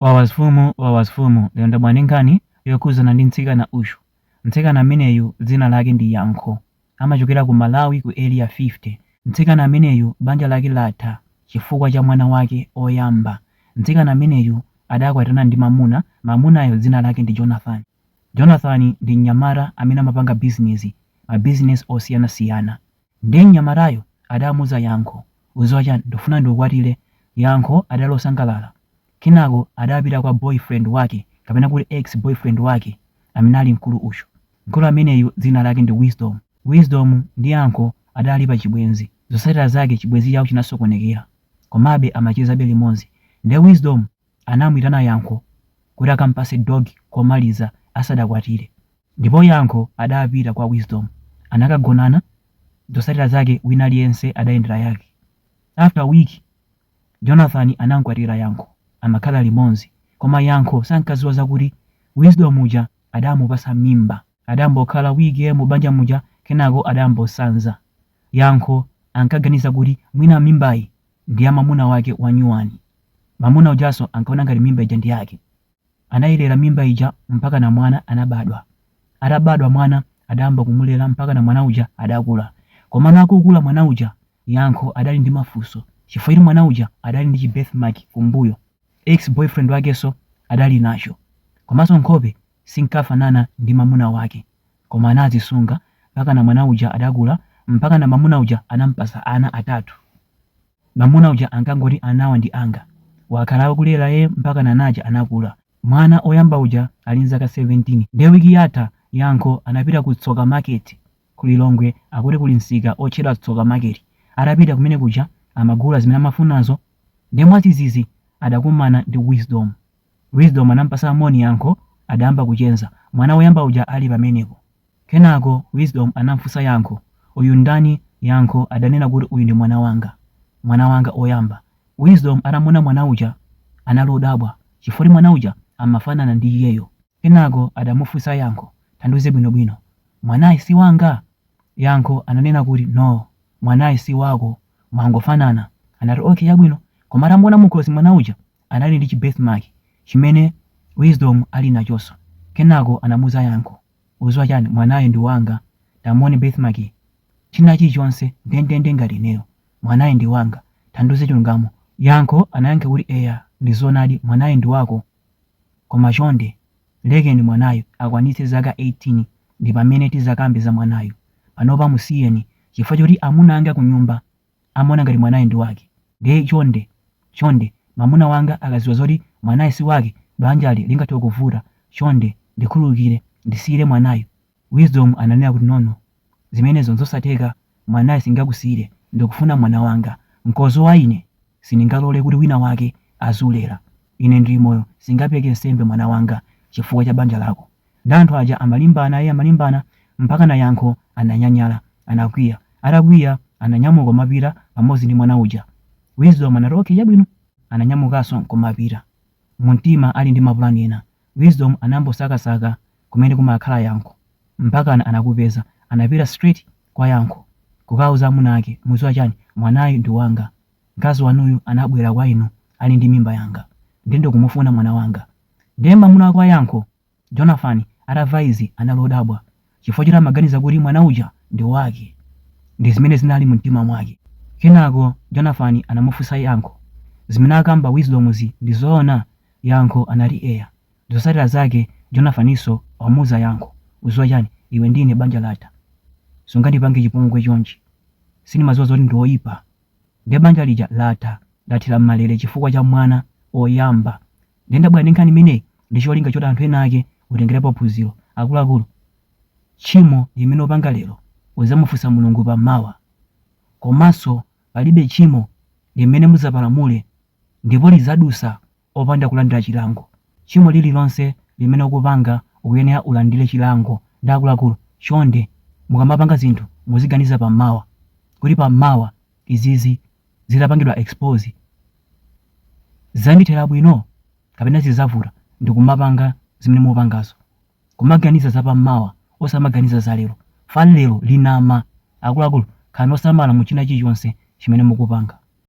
Wawazifumu lero ndabwera nkhani yokhudzana ndi mtsikana uyu. Mtsikana ameneyu dzina lake ndi Yankho, amachokera ku Malawi ku area 50. Mtsikana ameneyu banja lake latha chifukwa cha mwana wake oyamba. Mtsikana ameneyu adakwatana ndi mamunayo dzina lake ndi Jonathan. Jonathan ndi mnyamata amene amapanga mabizinesi osiyanasiyana. Ndi mnyamatayo adamuza Yankho, uziwa chani ndifuna ndikukwatire. Yankho adalosangalala. Kenako adapita kwa boyfriend wake kapena kuti ex boyfriend wake amene ali mkulu uyu. Mkulu ameneyu dzina lake ndi Wisdom. Wisdom ndi Yankho adali pa chibwenzi. Zotsatira zake chibwenzi chawo chinasokonekera, komabe amachezabe limodzi. Ndi Wisdom anamuyitana Yankho kuti akampase dog komaliza asadakwatire. Ndipo Yankho adapita kwa Wisdom, anakagonana. Zotsatira zake wina aliyense adayendera yake. After a week Jonathan anamkwatira Yankho, amakhala limodzi. Koma Yankho sankadziwa zakuti Wisdom uja adamupasa mimba. Adambokhala wiki mu banja muja, kenako adambosanza. Yankho ankaganiza kuti mwina mimbayi ndi ya mamuna wake wanyuwani. Mamuna ujaso ankaona ngati mimba ija ndi yake. Anayilera mimba ija mpaka na mwana anabadwa. Atabadwa mwana adamba kumulera mpaka na mwana uja adakula. Koma nakukula mwana uja, Yankho adali ndi mafunso chifukwa kuti mwana uja adali ndi birthmark kumbuyo. Ex boyfriend wakeso adali nacho. Komanso nkhope sinkafanana ndi mamuna wake, koma anazisunga mpaka na mwana uja adakula, mpaka na mamuna uja anampasa ana atatu. Mamuna uja ankangoti anawa ndi anga, wakhala kulera ye mpaka na naja anakula. Mwana oyamba uja ali nzaka 17. Ndi wiki yatha Yankho anapita ku Tsoka Market ku Lilongwe, akuti kuli msika otchedwa Tsoka Market. Atapita kumene kuja amagula zimene amafunazo. Ndi mwadzidzidzi adakumana ndi Wisdom. Wisdom anampasa moni Yankho, adayamba kuchenza. Mwana woyamba uja ali pamenepo. Kenako Wisdom anamfunsa Yankho, uyu ndani? Yankho adanena kuti uyu ndi mwana wanga oyamba. Wisdom atamona mwana uja analodabwa chifukwa mwana uja amafanana ndi iyeyo. Kenako adamufunsa Yankho, tandiuze bwinobwino, mwanayi si wanga? Yankho ananena kuti no, mwanayi si wako, mwangofanana. Anati okay yabwino, koma atamona mukhosi mwana uja anali ndi birthmark chimene Wisdom ali nachonso. Kenako anamuza Yankho, uziwa chani mwanayi ndi wanga, tamone birthmark china chilichonse ndendende ngati ineyo, mwanayi ndi wanga, tandiuze chilungamo. Yankho anayankha kuti eya ndi zoonadi mwanayi ndi wako, koma chonde lekeni mwanayo akwanitse zaka 18 ndi pamene tizakambe za mwanayo. Panopa musiyeni chifukwa choti amuna anga ku nyumba amona ngati mwanayi ndi wake. Ndi chonde mamuna wanga akaziwa zoti mwanayi si wake, banjali lingathe kuvuta. Chonde ndikhululukire, ndisiyire mwanayo. Wisdom ananena kuti nono, zimenezo nzosatheka, mwanayi singakusiyire, ndikufuna mwana wanga. Mkozo wa ine sindingalole kuti wina wake azulera. Ine ndili moyo, singapeke nsembe mwana wanga chifukwa cha banja lako. Ndi anthu aja amalimbana mpaka na Yankho ananyanyala, anakwiya. Atakwiya ananyamuka kumapita pamodzi ndi mwana uja. Wisdom anati okay yabwino, ananyamukanso kumapita. Mumtima ali ndi mapulani ena. Wisdom anambosakasaka kumene kumakhala Yankho mpaka anakupeza. Anapita straight kwa Yankho kukauza amuna ake, muziwa chani mwanayu ndi wanga, mkazi wanuyu anabwera kwa inu ali ndi mimba yanga, ndende kumufuna mwana wanga. Ndiye mamuna kwa Yankho Jonathan atamva izi analodabwa chifukwa choti amaganiza kuti mwana uja ndi wake, ndi zimene zinali mumtima mwake. Kenako Jonathan anamufunsa Yankho, zimene akamba Wisdom ndi zoona? Yankho anati eya. Zotsatira zake Jonathaninso wamuza Yankho, uziwa chani iwe ndine banja latha, sungandipange chipongwe chonchi, sindimadziwa zoti ndi woyipa. Ndi banja lija latha lathira m'malere chifukwa cha mwana oyamba. Ndi ndabwera ndi nkhani imeneyi ndi cholinga choti anthu ena ake utengerepo phunziro. Akuluakulu, tchimo limene upanga lero uzamufunsa Mulungu pammawa, komanso palibe tchimo limene muzapalamule ndipo lizadusa opanda kulandira chilango. Tchimo lililonse limene ukupanga ukuyenera ulandire chilango. Ndi akuluakulu, chonde mukamapanga zinthu muziganiza pammawa kuti pammawa izizi zitapangidwa expose zandithera bwino kapena zizavuta. Ndikumapanga zimene mupangazo, kumaganiza za pammawa osamaganiza za lero. Fani lero linama. Akuluakulu, khalani osamala mu china chilichonse chimene mukupanga.